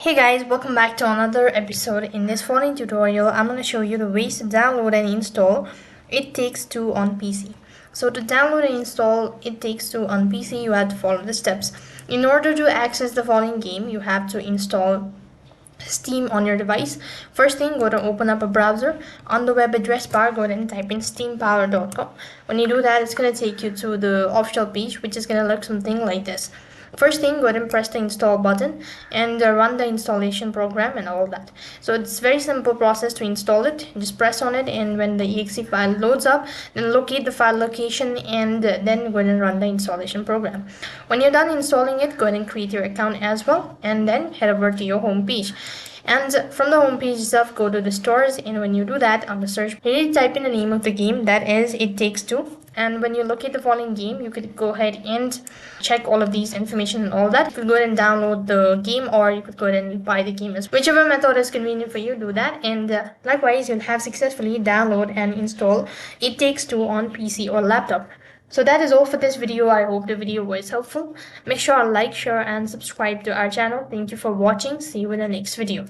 Hey guys, welcome back to another episode. In this following tutorial, I'm going to show you the ways to download and install It Takes Two on PC. So to download and install It Takes Two on PC, you have to follow the steps. In order to access the following game, you have to install Steam on your device. First thing, go to open up a browser. On the web address bar, go ahead and type in steampower.com. When you do that, it's going to take you to the official page, which is going to look something like this. First thing, go ahead and press the install button and run the installation program and all that. So it's very simple process to install it. Just press on it, and when the exe file loads up, then locate the file location and then go ahead and run the installation program. When you're done installing it, go ahead and create your account as well, and then head over to your home page. And from the home page itself, go to the stores, and when you do that, on the search, you type in the name of the game, that is It Takes Two. And when you locate the following game, you could go ahead and check all of these information and all that. You could go ahead and download the game, or you could go ahead and buy the game. Whichever method is convenient for you, do that. And likewise, you'll have successfully download and install It Takes Two on PC or laptop. So that is all for this video. I hope the video was helpful. Make sure to like, share and subscribe to our channel. Thank you for watching. See you in the next video.